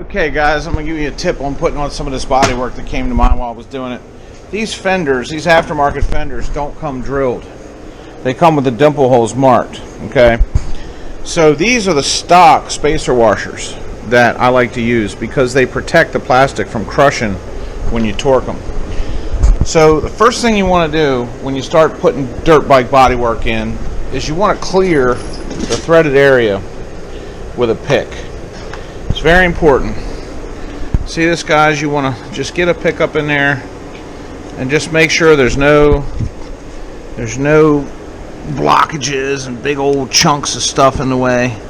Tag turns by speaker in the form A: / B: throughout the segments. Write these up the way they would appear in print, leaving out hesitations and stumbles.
A: Okay guys, I'm going to give you a tip on putting on some of this body work that came to mind while I was doing it. These fenders, these aftermarket fenders, don't come drilled. They come with the dimple holes marked, okay? So these are the stock spacer washers that I like to use because they protect the plastic from crushing when you torque them. So the first thing you want to do when you start putting dirt bike bodywork in is you want to clear the threaded area with a pick. It's very important. See this, guys? You want to just get a pick up in there and just make sure there's no blockages and big old chunks of stuff in the way.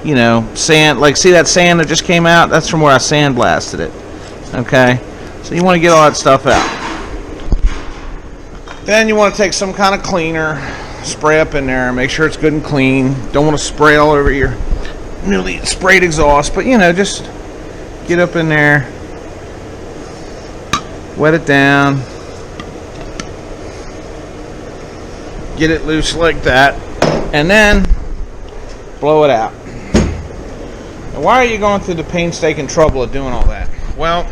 A: You know, sand, like see that sand that just came out? That's from where I sandblasted it. Okay? So you want to get all that stuff out. Then you want to take some kind of cleaner, spray up in there, make sure it's good and clean. Don't want to spray all over your newly sprayed exhaust, but you know, just get up in there, wet it down, get it loose like that, and then blow it out. And why are you going through the painstaking trouble of doing all that? Well,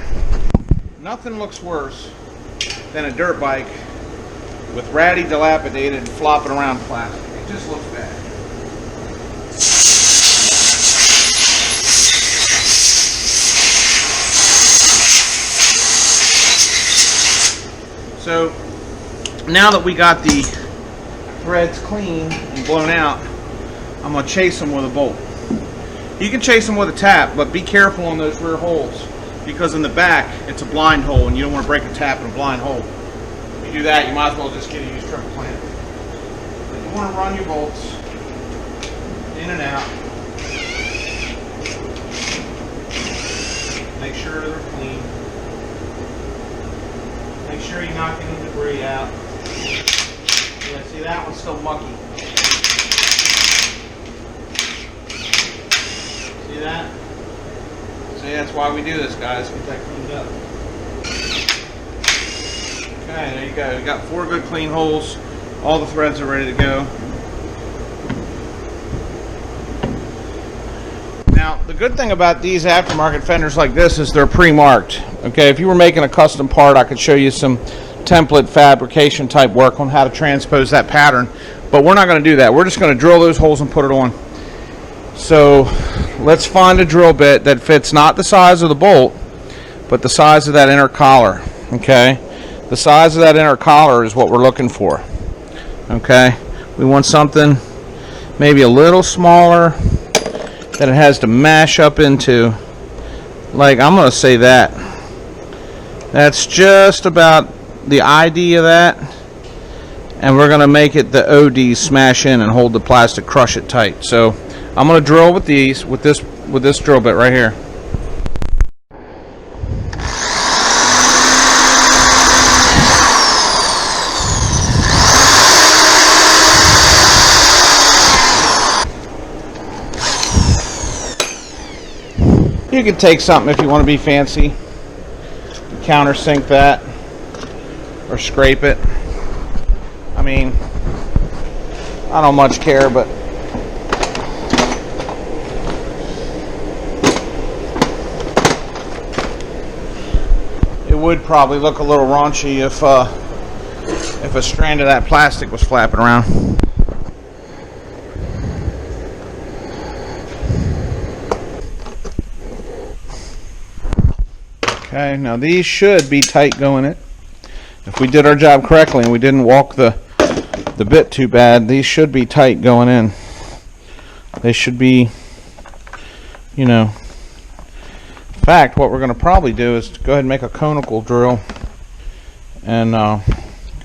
A: nothing looks worse than a dirt bike with ratty, dilapidated, flopping around plastic. It just looks bad. So now that we got the threads clean and blown out, I'm going to chase them with a bolt. You can chase them with a tap, but be careful on those rear holes because in the back it's a blind hole and you don't want to break a tap in a blind hole. If you do that, you might as well just get a used triple clamp. But you want to run your bolts in and out. Make sure they're clean. Make sure you're knocking the debris out. Yeah, see that one's still mucky. See that? See, that's why we do this, guys. Get that cleaned up. Okay, there you go. You got 4 good clean holes. All the threads are ready to go. Now, the good thing about these aftermarket fenders like this is they're pre-marked. Okay, if you were making a custom part, I could show you some template fabrication type work on how to transpose that pattern. But we're not going to do that. We're just going to drill those holes and put it on. So let's find a drill bit that fits not the size of the bolt, but the size of that inner collar. Okay, the size of that inner collar is what we're looking for. Okay, we want something maybe a little smaller that it has to mash up into. Like, I'm going to say that. That's just about the idea of that. And we're going to make it the OD smash in and hold the plastic, crush it tight. So I'm going to drill with these, with this drill bit right here. You can take something if you want to be fancy, countersink that, or scrape it. I mean, I don't much care, but it would probably look a little raunchy if a strand of that plastic was flapping around. Okay, now these should be tight going in. If we did our job correctly and we didn't walk the bit too bad, these should be tight going in. They should be, you know. In fact, what we're going to probably do is go ahead and make a conical drill and go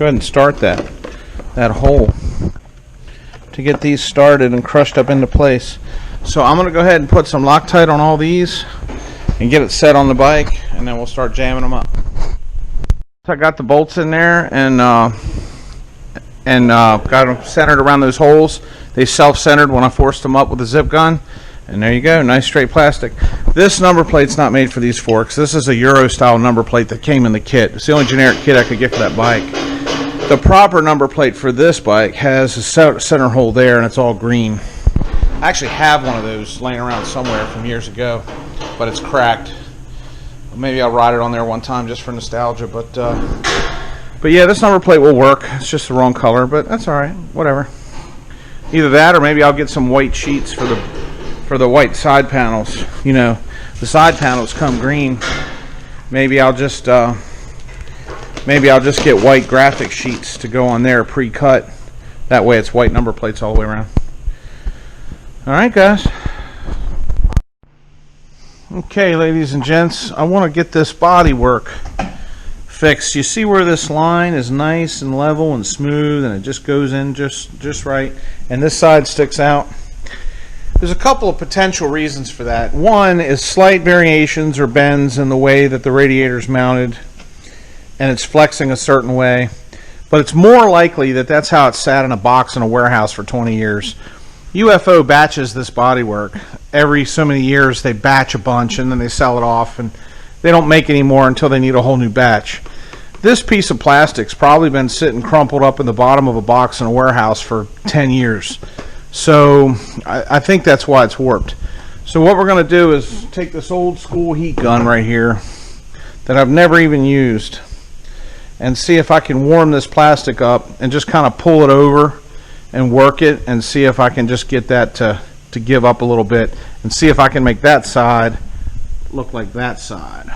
A: ahead and start that hole to get these started and crushed up into place. So I'm going to go ahead and put some Loctite on all these and get it set on the bike, and then we'll start jamming them up. So I got the bolts in there and got them centered around those holes. They self-centered when I forced them up with a zip gun, and there you go, nice straight plastic. This number plate's not made for these forks. This is a Euro style number plate that came in the kit. It's the only generic kit I could get for that bike. The proper number plate for this bike has a center hole there, and it's all green. I actually have one of those laying around somewhere from years ago. but it's cracked. Maybe I'll ride it on there one time just for nostalgia, but yeah, this number plate will work. It's just the wrong color, but that's all right. Whatever. Either that, or maybe I'll get some white sheets for the white side panels. You know, the side panels come green. Maybe I'll just get white graphic sheets to go on there pre-cut. That way, it's white number plates all the way around. All right, guys. Okay, ladies and gents, I want to get this body work fixed. You see where this line is nice and level and smooth, and it just goes in just right, and this side sticks out. There's a couple of potential reasons for that. One is slight variations or bends in the way that the radiator is mounted, and it's flexing a certain way, but it's more likely that that's how it sat in a box in a warehouse for 20 years. UFO batches this bodywork. Every so many years they batch a bunch and then they sell it off, and they don't make any more until they need a whole new batch. This piece of plastic's probably been sitting crumpled up in the bottom of a box in a warehouse for 10 years. So I think that's why it's warped. So what we're going to do is take this old school heat gun right here that I've never even used and see if I can warm this plastic up and just kind of pull it over and work it and see if I can just get that to give up a little bit, and see if I can make that side look like that side.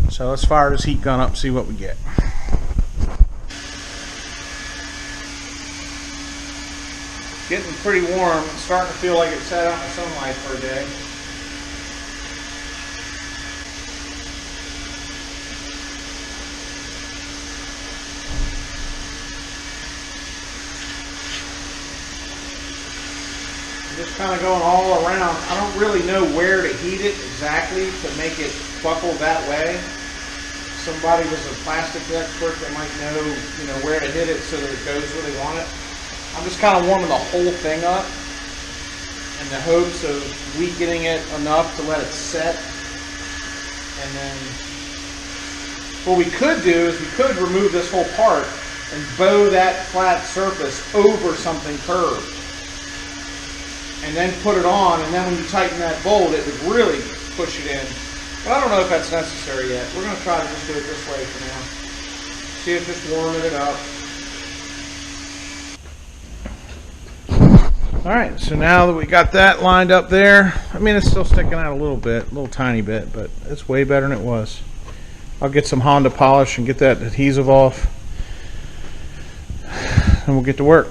A: So let's fire this heat gun up, see what we get. Getting pretty warm. It's starting to feel like it sat out in the sunlight for a day. Just kind of going all around. I don't really know where to heat it exactly to make it buckle that way. Somebody was a plastics expert that might know, where to hit it so that it goes where they want it. I'm just kind of warming the whole thing up in the hopes of weakening it enough to let it set. And then what we could do is we could remove this whole part and bow that flat surface over something curved, and then put it on, and then when you tighten that bolt, it would really push it in. But I don't know if that's necessary yet. We're going to try to just do it this way for now. See if just warming it up. Alright, so now that we got that lined up there, I mean, it's still sticking out a little bit, a little tiny bit, but it's way better than it was. I'll get some Honda polish and get that adhesive off, and we'll get to work.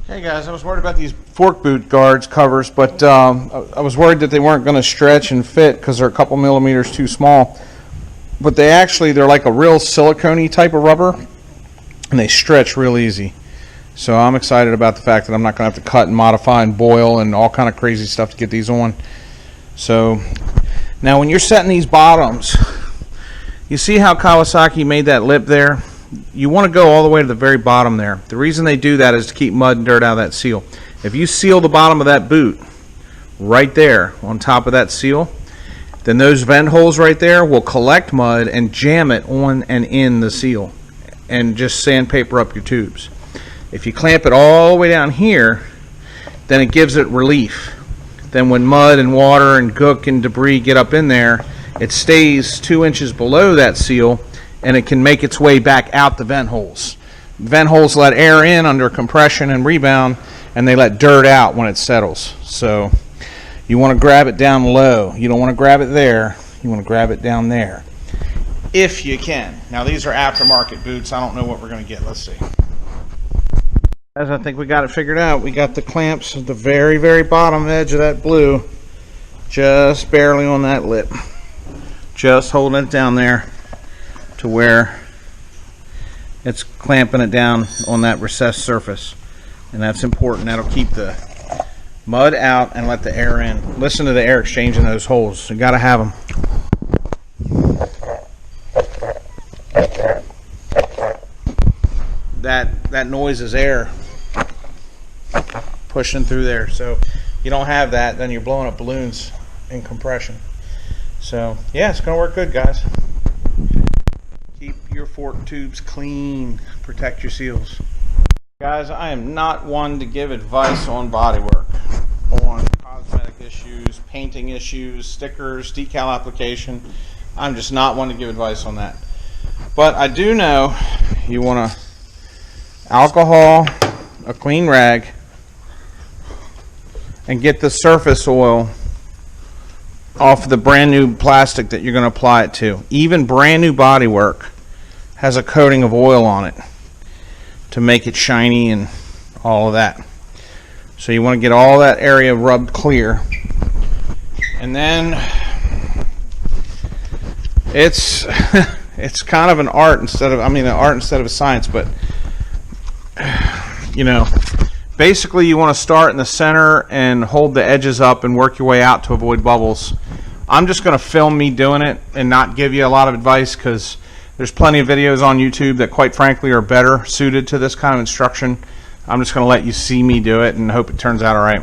A: Hey guys, I was worried about these fork boot guards covers, but I was worried that they weren't going to stretch and fit because they're a couple millimeters too small. But they're like a real silicone-y type of rubber, and they stretch real easy. So I'm excited about the fact that I'm not going to have to cut and modify and boil and all kind of crazy stuff to get these on. So now when you're setting these bottoms, you see how Kawasaki made that lip there? You want to go all the way to the very bottom there. The reason they do that is to keep mud and dirt out of that seal. If you seal the bottom of that boot right there on top of that seal, then those vent holes right there will collect mud and jam it on and in the seal and just sandpaper up your tubes. If you clamp it all the way down here, then it gives it relief. Then when mud and water and gook and debris get up in there, it stays 2 inches below that seal, and it can make its way back out the vent holes. Vent holes let air in under compression and rebound, and they let dirt out when it settles. So you want to grab it down low. You don't want to grab it there. You want to grab it down there, if you can. Now these are aftermarket boots. I don't know what we're going to get. Let's see. As I think we got it figured out. We got the clamps at the very, very bottom edge of that blue, just barely on that lip. Just holding it down there to where it's clamping it down on that recessed surface, and that's important. That'll keep the mud out and let the air in. Listen to the air exchange in those holes. You got to have them. That noise is air pushing through there. So you don't have that, then you're blowing up balloons in compression. So yeah, it's gonna work good, guys. Keep your fork tubes clean. Protect your seals. Guys, I am not one to give advice on bodywork, on cosmetic issues, painting issues, stickers, decal application. I'm just not one to give advice on that. But I do know you want to alcohol, a clean rag, and get the surface oil off the brand new plastic that you're going to apply it to. Even brand new bodywork has a coating of oil on it to make it shiny and all of that. So you want to get all that area rubbed clear. And then it's it's kind of an art instead of, an art instead of a science, but you know, basically you want to start in the center and hold the edges up and work your way out to avoid bubbles. I'm just going to film me doing it and not give you a lot of advice, because there's plenty of videos on YouTube that quite frankly are better suited to this kind of instruction. I'm just going to let you see me do it and hope it turns out all right.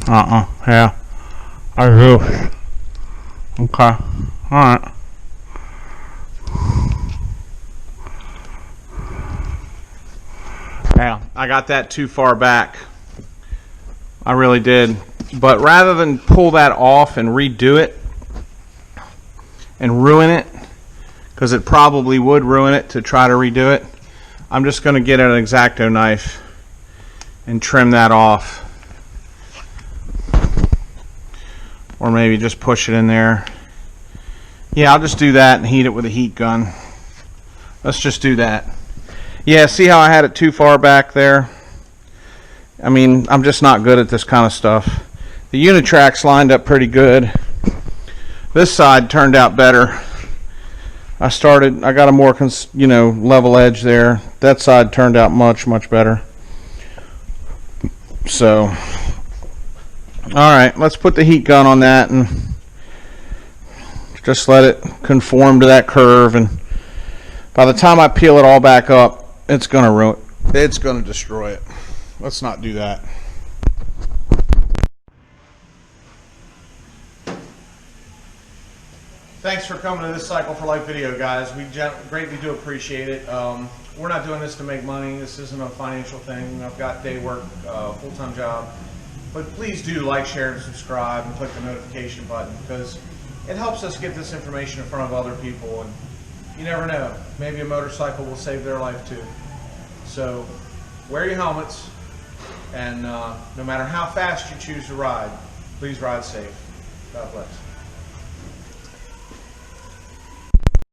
A: Yeah. Yeah. I do. Okay. Alright. Yeah, I got that too far back. I really did. But rather than pull that off and redo it and ruin it, because it probably would ruin it to try to redo it, I'm just going to get an X-Acto knife and trim that off. Or maybe just push it in there. Yeah, I'll just do that and heat it with a heat gun. Let's just do that. Yeah, see how I had it too far back there? I'm just not good at this kind of stuff. The Unitracks lined up pretty good. This side turned out better. I got a more, level edge there. That side turned out much, much better. So, alright, let's put the heat gun on that and just let it conform to that curve, and by the time I peel it all back up, it's going to ruin it. It's going to destroy it. Let's not do that. Thanks for coming to this Cycle for Life video, guys. We greatly do appreciate it. We're not doing this to make money. This isn't a financial thing. I've got day work, full-time job. But please do like, share, and subscribe, and click the notification button, because it helps us get this information in front of other people. And you never know, maybe a motorcycle will save their life too. So wear your helmets, and no matter how fast you choose to ride, please ride safe. God bless.